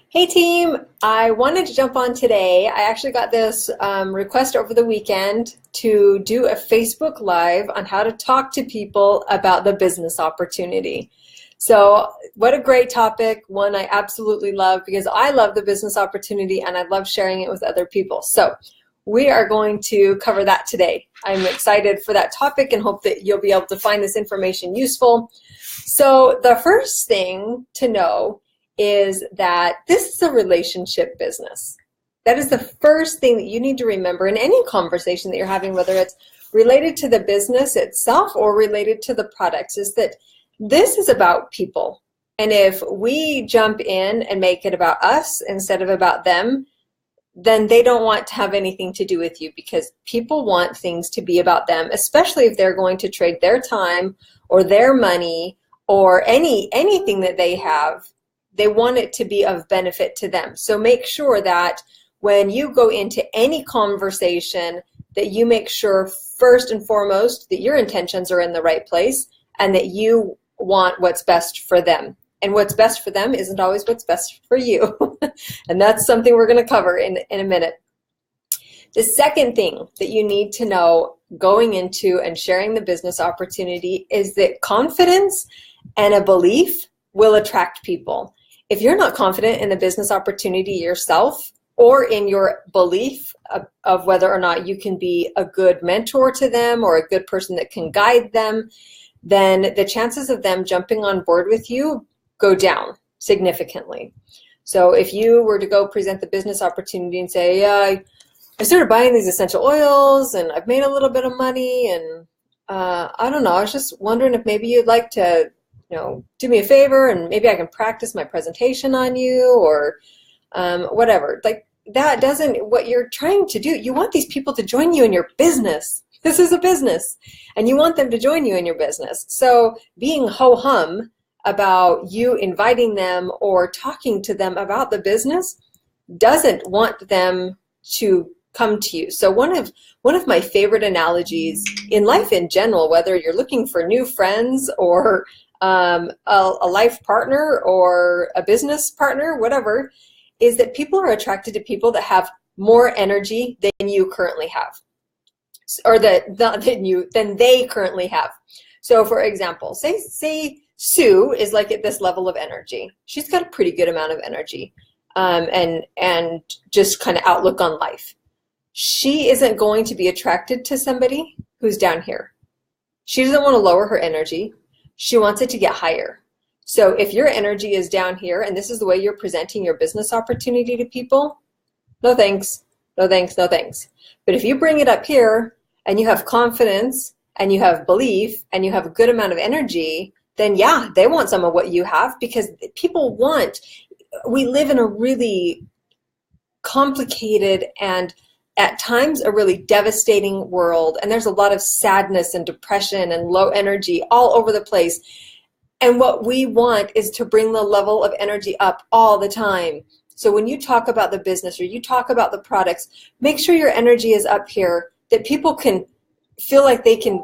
Hey team, I wanted to jump on today. I actually got this request over the weekend to do a Facebook Live on how to talk to people about the business opportunity. So what a great topic, one I absolutely love because I love the business opportunity and I love sharing it with other people. So we are going to cover that today. I'm excited for that topic and hope that you'll be able to find this information useful. So the first thing to know is that this is a relationship business. That is the first thing that you need to remember in any conversation that you're having, whether it's related to the business itself or related to the products, is that this is about people. And if we jump in and make it about us instead of about them, then they don't want to have anything to do with you because people want things to be about them, especially if they're going to trade their time or their money or anything that they have. They want it to be of benefit to them. So make sure that when you go into any conversation that you make sure first and foremost that your intentions are in the right place and that you want what's best for them. And what's best for them isn't always what's best for you. And that's something we're going to cover in a minute. The second thing that you need to know going into and sharing the business opportunity is that confidence and a belief will attract people. If you're not confident in the business opportunity yourself or in your belief of whether or not you can be a good mentor to them or a good person that can guide them, then the chances of them jumping on board with you go down significantly. So if you were to go present the business opportunity and say, yeah, I started buying these essential oils and I've made a little bit of money and I don't know, I was just wondering if maybe you'd like to do me a favor and maybe I can practice my presentation on you or whatever. Like that doesn't what you're trying to do. You want these people to join you in your business. This is a business and you want them to join you in your business. So being ho-hum about you inviting them or talking to them about the business doesn't want them to come to you. So one of my favorite analogies in life in general, whether you're looking for new friends or a life partner or a business partner, whatever, is that people are attracted to people that have more energy than you currently have, or than they currently have. So for example, say Sue is like at this level of energy. She's got a pretty good amount of energy and just kind of outlook on life. She isn't going to be attracted to somebody who's down here. She doesn't want to lower her energy. She wants it to get higher. So if your energy is down here and this is the way you're presenting your business opportunity to people, no thanks, no thanks, no thanks. But if you bring it up here and you have confidence and you have belief and you have a good amount of energy, then yeah, they want some of what you have because we live in a really complicated and at times a really devastating world, and there's a lot of sadness and depression and low energy all over the place. And what we want is to bring the level of energy up all the time. So when you talk about the business or you talk about the products, make sure your energy is up here, that people can feel like they can,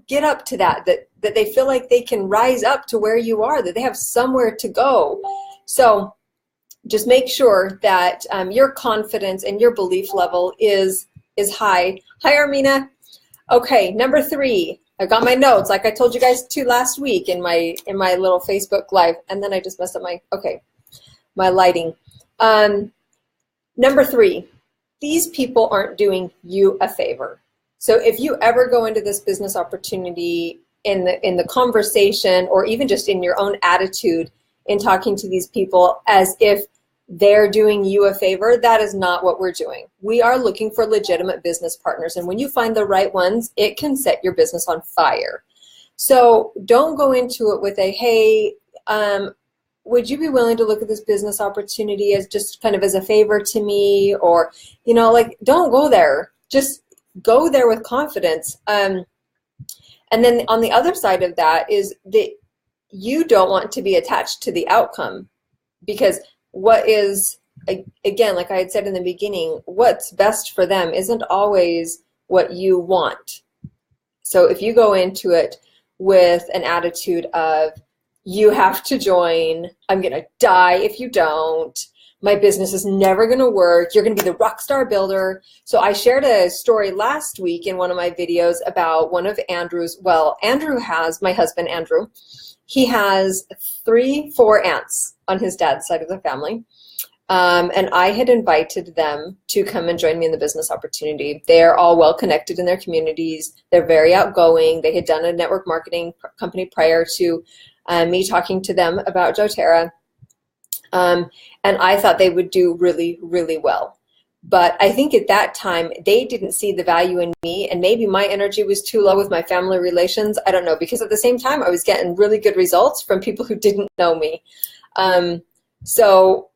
get up to that they feel like they can rise up to where you are, that they have somewhere to go. So just make sure that your confidence and your belief level is high. Hi, Armina. Okay, number 3. I got my notes like I told you guys to last week in my little Facebook Live, and then I just messed up my lighting. Number 3, these people aren't doing you a favor. So if you ever go into this business opportunity in the conversation or even just in your own attitude in talking to these people as if they're doing you a favor, that is not what we're doing. We are looking for legitimate business partners, and when you find the right ones, it can set your business on fire. So don't go into it with a, hey, would you be willing to look at this business opportunity as just kind of as a favor to me? Or, don't go there. Just go there with confidence. And then on the other side of that is that you don't want to be attached to the outcome, because what is, again, like I had said in the beginning, what's best for them isn't always what you want. So if you go into it with an attitude of, you have to join, I'm going to die if you don't, my business is never going to work. You're going to be the rock star builder. So I shared a story last week in one of my videos about one of Andrew's, well, Andrew has, my husband, Andrew, he has 4 aunts on his dad's side of the family. And I had invited them to come and join me in the business opportunity. They're all well connected in their communities. They're very outgoing. They had done a network marketing company prior to me talking to them about doTERRA. And I thought they would do really, really well. But I think at that time, they didn't see the value in me, and maybe my energy was too low with my family relations. I don't know, because at the same time, I was getting really good results from people who didn't know me. So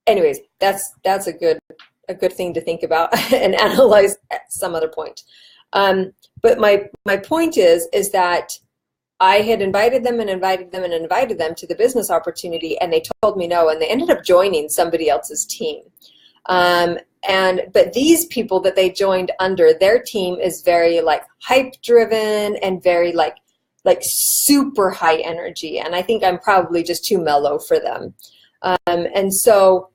anyways, that's a good thing to think about and analyze at some other point. But my point is that I had invited them and invited them and invited them to the business opportunity, and they told me no, and they ended up joining somebody else's team. But these people that they joined under, their team is very like hype driven and very like super high energy. And I think I'm probably just too mellow for them. And so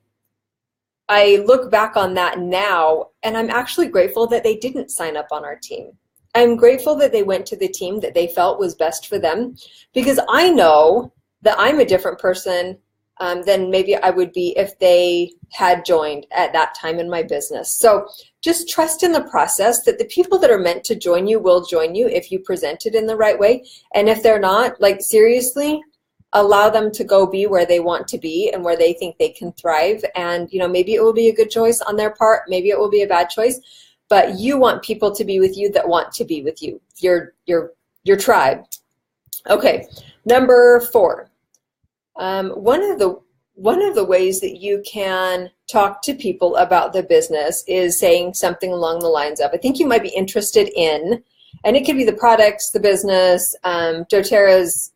I look back on that now, and I'm actually grateful that they didn't sign up on our team. I'm grateful that they went to the team that they felt was best for them, because I know that I'm a different person than maybe I would be if they had joined at that time in my business. So just trust in the process that the people that are meant to join you will join you if you present it in the right way. And if they're not, like seriously, allow them to go be where they want to be and where they think they can thrive. And maybe it will be a good choice on their part, maybe it will be a bad choice, but you want people to be with you that want to be with you, your tribe. Okay, number 4. One of the ways that you can talk to people about the business is saying something along the lines of, I think you might be interested in, and it could be the products, the business, doTERRA's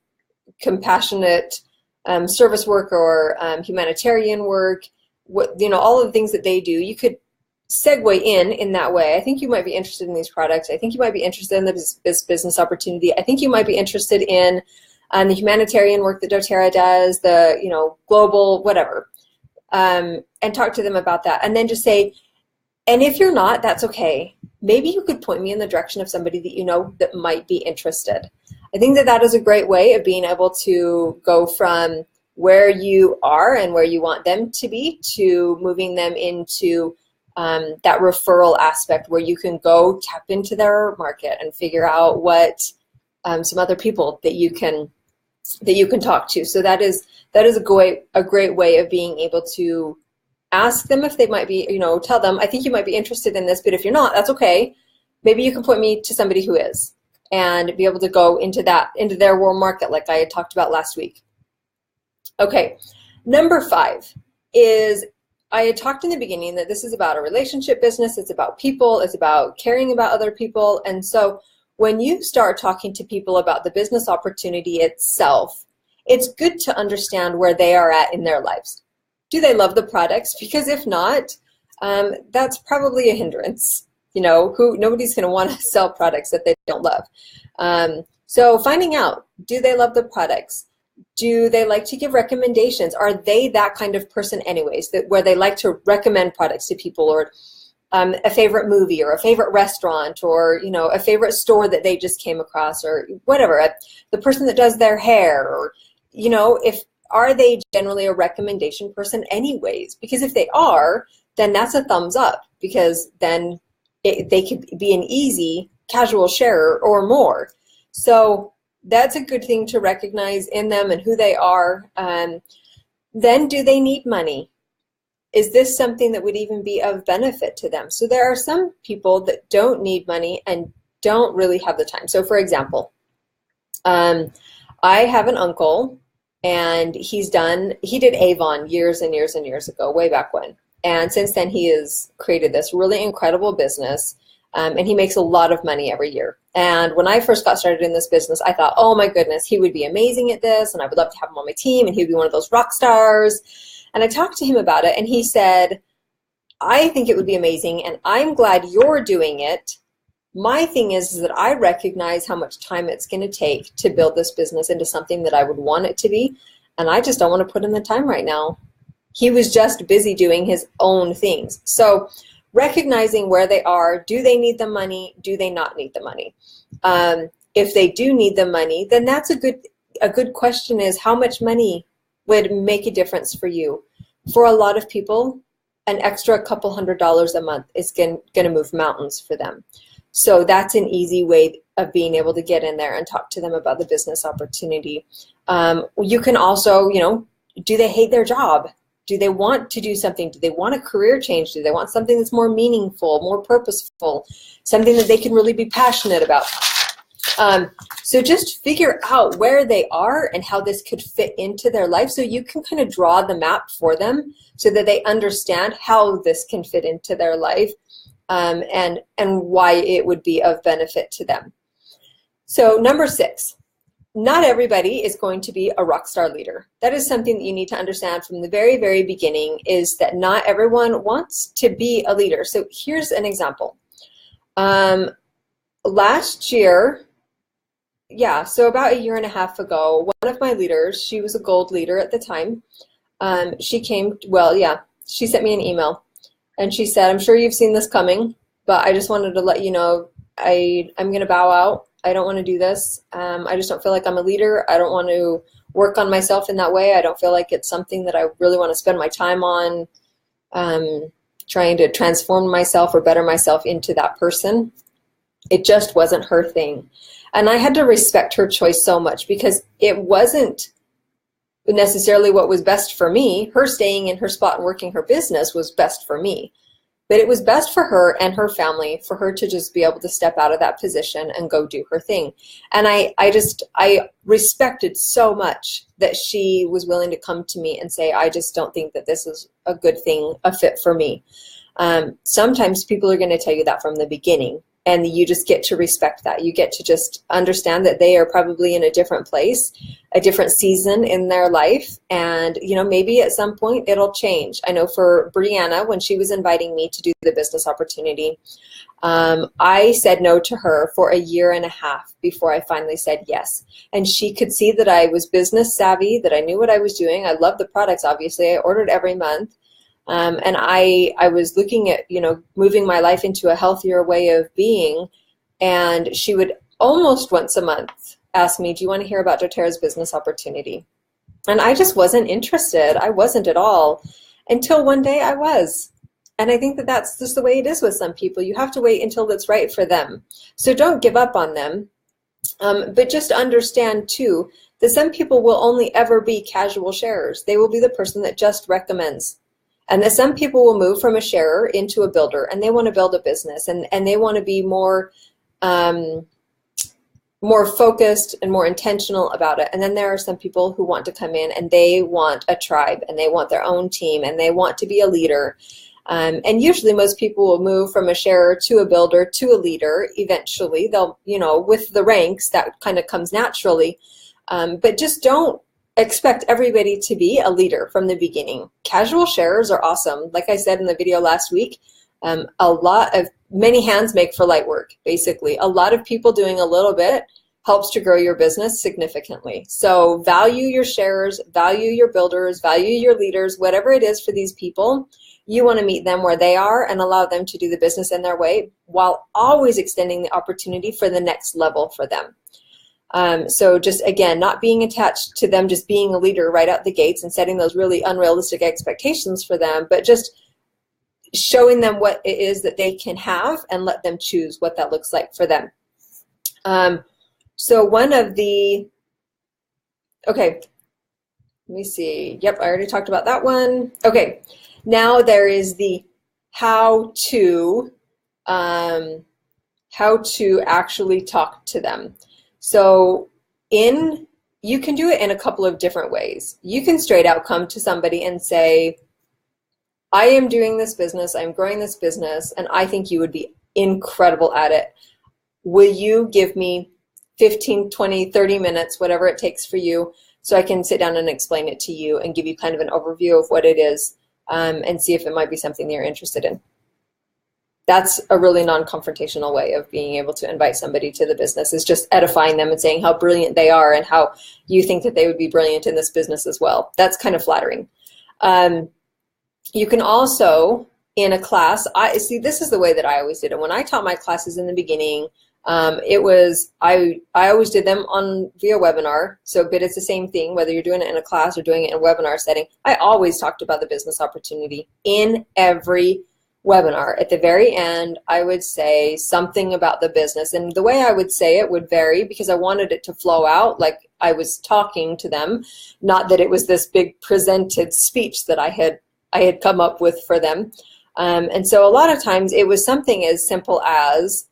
compassionate service work or humanitarian work, all of the things that they do. You could segue in that way. I think you might be interested in these products. I think you might be interested in this business opportunity. I think you might be interested in the humanitarian work that doTERRA does, the global whatever, and talk to them about that. And then just say, and if you're not, that's okay. Maybe you could point me in the direction of somebody that you know that might be interested. I think that is a great way of being able to go from where you are and where you want them to be to moving them into that referral aspect where you can go tap into their market and figure out what some other people that you can talk to. So that is a great way of being able to ask them if they might be, tell them, I think you might be interested in this, but if you're not, that's okay. Maybe you can point me to somebody who is, and be able to go into their warm market like I had talked about last week. Okay, number 5 is, I had talked in the beginning that this is about a relationship business. It's about people. It's about caring about other people. And so when you start talking to people about the business opportunity itself, it's good to understand where they are at in their lives. Do they love the products? Because if not, that's probably a hindrance. Nobody's going to want to sell products that they don't love. So finding out, do they love the products? Do they like to give recommendations? Are they that kind of person anyways, where they like to recommend products to people, or a favorite movie or a favorite restaurant, or a favorite store that they just came across, or whatever, the person that does their hair, or are they generally a recommendation person anyways? Because if they are, then that's a thumbs up, because then they could be an easy casual sharer or more. So that's a good thing to recognize in them and who they are. Then, do they need money? Is this something that would even be of benefit to them? So there are some people that don't need money and don't really have the time. So for example, I have an uncle, and he did Avon years and years and years ago, way back when. And since then, he has created this really incredible business, and he makes a lot of money every year. And when I first got started in this business, I thought, oh my goodness, he would be amazing at this, and I would love to have him on my team, and he would be one of those rock stars. And I talked to him about it, and he said, I think it would be amazing, and I'm glad you're doing it. My thing is that I recognize how much time it's going to take to build this business into something that I would want it to be, and I just don't want to put in the time right now. He was just busy doing his own things. So recognizing where they are, do they need the money? Do they not need the money? If they do need the money, then that's a good question is how much money would make a difference for you? For a lot of people, an extra couple $100s a month is going to move mountains for them. So that's an easy way of being able to get in there and talk to them about the business opportunity. You can also, do they hate their job? Do they want to do something? Do they want a career change? Do they want something that's more meaningful, more purposeful, something that they can really be passionate about? So just figure out where they are and how this could fit into their life so you can kind of draw the map for them so that they understand how this can fit into their life and why it would be of benefit to them. So number 6, not everybody is going to be a rock star leader. That is something that you need to understand from the very, very beginning is that not everyone wants to be a leader. So here's an example. Last year, so about a year and a half ago, one of my leaders, she was a gold leader at the time. She sent me an email and she said, I'm sure you've seen this coming, but I just wanted to let you know I'm going to bow out. I don't want to do this. I just don't feel like I'm a leader. I don't want to work on myself in that way. I don't feel like it's something that I really want to spend my time on trying to transform myself or better myself into that person. It just wasn't her thing. And I had to respect her choice so much because it wasn't necessarily what was best for me. Her staying in her spot and working her business was best for me. But it was best for her and her family for her to just be able to step out of that position and go do her thing. And I respected so much that she was willing to come to me and say, I just don't think that this is a good thing, a fit for me. Sometimes people are going to tell you that from the beginning. And you just get to respect that. You get to just understand that they are probably in a different place, a different season in their life. And, maybe at some point it'll change. I know for Brianna, when she was inviting me to do the business opportunity, I said no to her for a year and a half before I finally said yes. And she could see that I was business savvy, that I knew what I was doing. I loved the products, obviously. I ordered every month. And I was looking at, moving my life into a healthier way of being. And she would almost once a month ask me, do you want to hear about doTERRA's business opportunity? And I just wasn't interested. I wasn't at all until one day I was. And I think that that's just the way it is with some people. You have to wait until it's right for them. So don't give up on them. But just understand too, that some people will only ever be casual sharers. They will be the person that just recommends. And that some people will move from a sharer into a builder and they want to build a business and they want to be more focused and more intentional about it. And then there are some people who want to come in and they want a tribe and they want their own team and they want to be a leader. And usually most people will move from a sharer to a builder to a leader. Eventually they'll, with the ranks, that kind of comes naturally. But just don't expect everybody to be a leader from the beginning. Casual sharers are awesome. Like I said in the video last week, many hands make for light work, basically. A lot of people doing a little bit helps to grow your business significantly. So value your sharers, value your builders, value your leaders, whatever it is for these people. You want to meet them where they are and allow them to do the business in their way while always extending the opportunity for the next level for them. So just, again, not being attached to them just being a leader right out the gates and setting those really unrealistic expectations for them, but just showing them what it is that they can have and let them choose what that looks like for them. So one of the, okay, let me see. Yep, I already talked about that one. Okay, now there is the how to actually talk to them. So you can do it in a couple of different ways. You can straight out come to somebody and say, I am doing this business, I'm growing this business, and I think you would be incredible at it. Will you give me 15, 20, 30 minutes, whatever it takes for you, so I can sit down and explain it to you and give you kind of an overview of what it is and see if it might be something that you're interested in. That's a really non-confrontational way of being able to invite somebody to the business, is just edifying them and saying how brilliant they are and how you think that they would be brilliant in this business as well. That's kind of flattering. You can also, in a class, I see, this is the way that I always did it. When I taught my classes in the beginning, I always did them on via webinar. So, but it's the same thing, whether you're doing it in a class or doing it in a webinar setting. I always talked about the business opportunity in every webinar. At the very end, I would say something about the business, and the way I would say it would vary because I wanted it to flow out like I was talking to them, not that it was this big presented speech that I had come up with for them. And so a lot of times it was something as simple as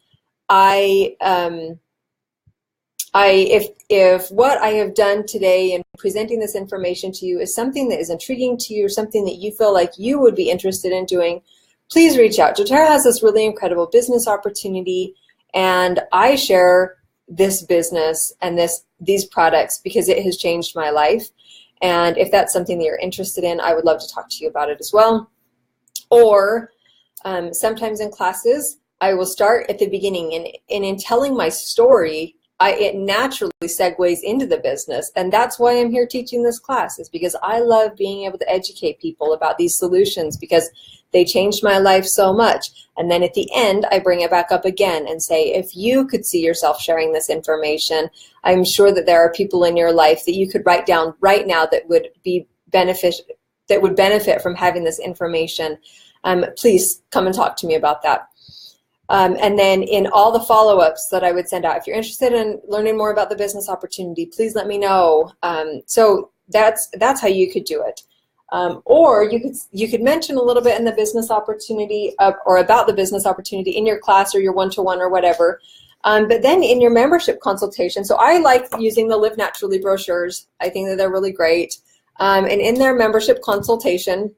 if what I have done today in presenting this information to you is something that is intriguing to you or something that you feel like you would be interested in doing, please reach out. doTERRA has this really incredible business opportunity, and I share this business and these products because it has changed my life. And if that's something that you're interested in, I would love to talk to you about it as well. Or sometimes in classes, I will start at the beginning, and in telling my story, it naturally segues into the business. And that's why I'm here teaching this class, is because I love being able to educate people about these solutions because they changed my life so much. And then at the end, I bring it back up again and say, if you could see yourself sharing this information, I'm sure that there are people in your life that you could write down right now that would benefit from having this information. Please come and talk to me about that. And then in all the follow-ups that I would send out, if you're interested in learning more about the business opportunity, please let me know. So that's how you could do it. Or you could mention a little bit in the business opportunity or about the business opportunity in your class or your one-to-one or whatever. But then in your membership consultation, so I like using the Live Naturally brochures. I think that they're really great. And in their membership consultation,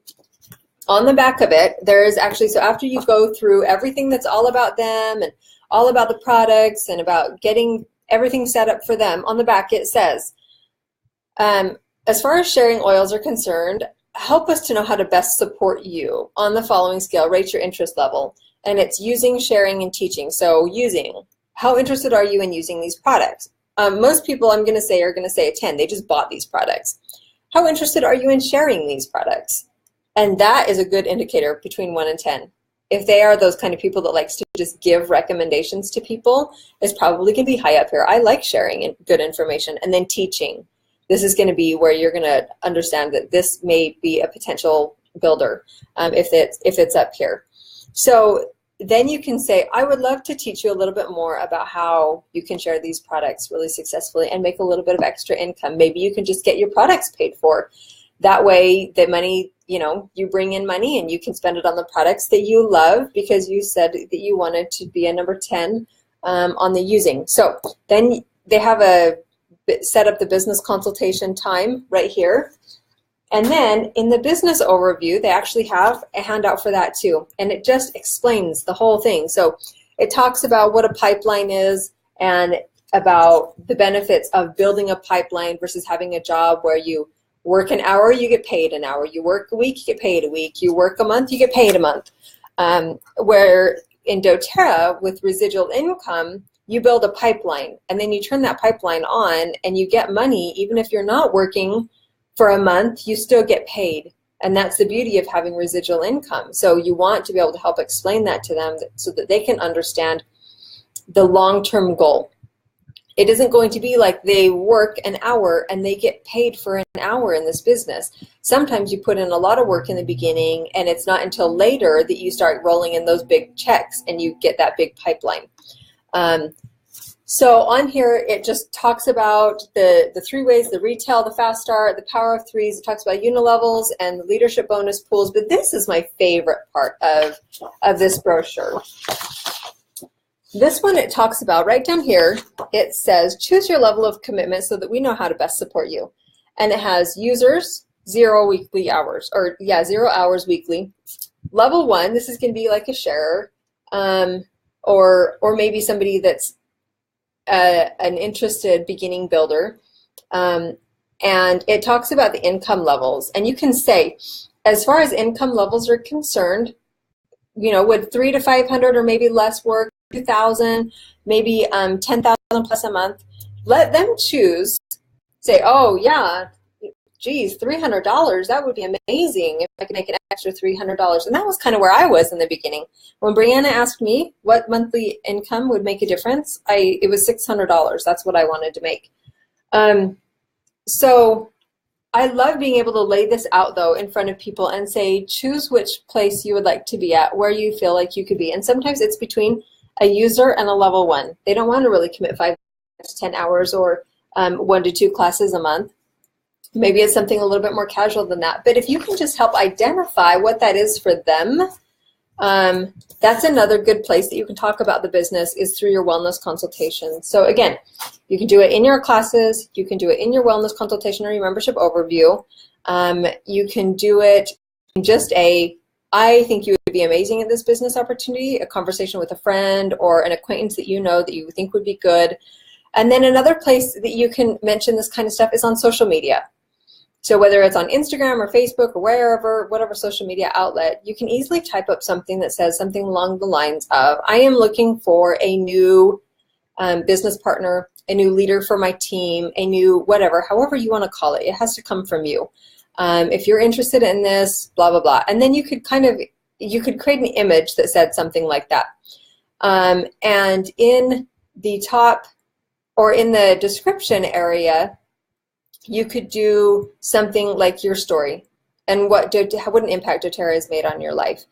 on the back of it, there is actually, so after you go through everything that's all about them and all about the products and about getting everything set up for them, on the back it says, as far as sharing oils are concerned, help us to know how to best support you on the following scale, rate your interest level. And it's using, sharing, and teaching. So using, how interested are you in using these products? Most people I'm going to say are going to say a 10. They just bought these products. How interested are you in sharing these products? And that is a good indicator between 1 and 10. If they are those kind of people that likes to just give recommendations to people, it's probably going to be high up here. I like sharing good information. And then teaching. This is going to be where you're going to understand that this may be a potential builder if it's up here. So then you can say, I would love to teach you a little bit more about how you can share these products really successfully and make a little bit of extra income. Maybe you can just get your products paid for. That way the money, you bring in money and you can spend it on the products that you love because you said that you wanted to be a number 10 on the using. So then they have set up the business consultation time right here. And then in the business overview, they actually have a handout for that too. And it just explains the whole thing. So it talks about what a pipeline is and about the benefits of building a pipeline versus having a job where you work an hour, you get paid an hour. You work a week, you get paid a week. You work a month, you get paid a month. Where in doTERRA with residual income, you build a pipeline and then you turn that pipeline on and you get money. Even if you're not working for a month, you still get paid. And that's the beauty of having residual income. So you want to be able to help explain that to them so that they can understand the long-term goal. It isn't going to be like they work an hour and they get paid for an hour in this business. Sometimes you put in a lot of work in the beginning and it's not until later that you start rolling in those big checks and you get that big pipeline. So on here, it just talks about the 3 ways, the retail, the fast start, the power of 3s. It talks about unilevels and the leadership bonus pools. But this is my favorite part of this brochure. This one, it talks about right down here, it says, choose your level of commitment so that we know how to best support you. And it has users, 0 weekly hours, 0 hours weekly. Level 1, this is going to be like a sharer, or maybe somebody that's an interested beginning builder. And it talks about the income levels. And you can say, as far as income levels are concerned, would 300 to 500 or maybe less work? 2,000, maybe 10,000 plus a month. Let them choose. Say, oh yeah, geez, $300. That would be amazing if I could make an extra $300. And that was kind of where I was in the beginning. When Brianna asked me what monthly income would make a difference, it was $600. That's what I wanted to make. So I love being able to lay this out, though, in front of people and say, choose which place you would like to be at, where you feel like you could be. And sometimes it's between a user and a level 1. They don't want to really commit 5 to 10 hours or 1 to 2 classes a month. Maybe it's something a little bit more casual than that. But if you can just help identify what that is for them, that's another good place that you can talk about the business, is through your wellness consultation. So again, you can do it in your classes, you can do it in your wellness consultation or your membership overview. You can do it in just I think you would be amazing at this business opportunity, a conversation with a friend or an acquaintance that you know that you think would be good. And then another place that you can mention this kind of stuff is on social media. So whether it's on Instagram or Facebook or wherever, whatever social media outlet, you can easily type up something that says something along the lines of, I am looking for a new business partner, a new leader for my team, a new whatever, however you want to call it. It has to come from you. If you're interested in this, blah, blah, blah. And then you could create an image that said something like that. And in the top or in the description area, you could do something like your story and what an impact doTERRA has made on your life.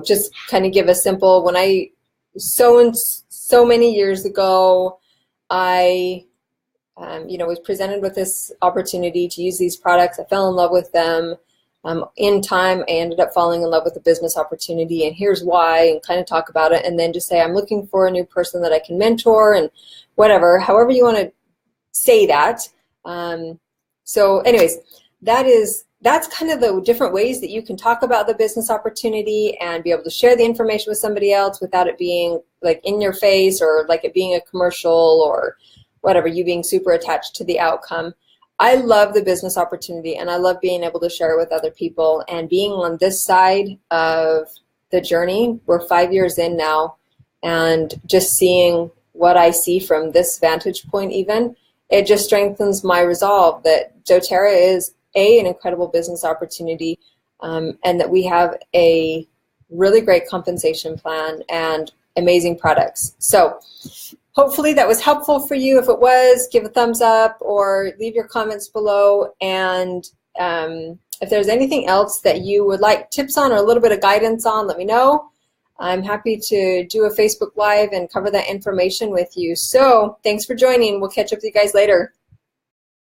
Just kind of give a simple, so many years ago, I was presented with this opportunity to use these products. I fell in love with them. In time, I ended up falling in love with the business opportunity, and here's why, and kind of talk about it, and then just say, I'm looking for a new person that I can mentor, and whatever, however you want to say that. So anyways, that's kind of the different ways that you can talk about the business opportunity and be able to share the information with somebody else without it being like in your face or like it being a commercial or whatever, you being super attached to the outcome. I love the business opportunity, and I love being able to share it with other people, and being on this side of the journey. We're 5 years in now, and just seeing what I see from this vantage point even, it just strengthens my resolve that doTERRA is an incredible business opportunity, and that we have a really great compensation plan and amazing products. So hopefully that was helpful for you. If it was, give a thumbs up or leave your comments below. And if there's anything else that you would like tips on or a little bit of guidance on, let me know. I'm happy to do a Facebook Live and cover that information with you. So thanks for joining. We'll catch up with you guys later.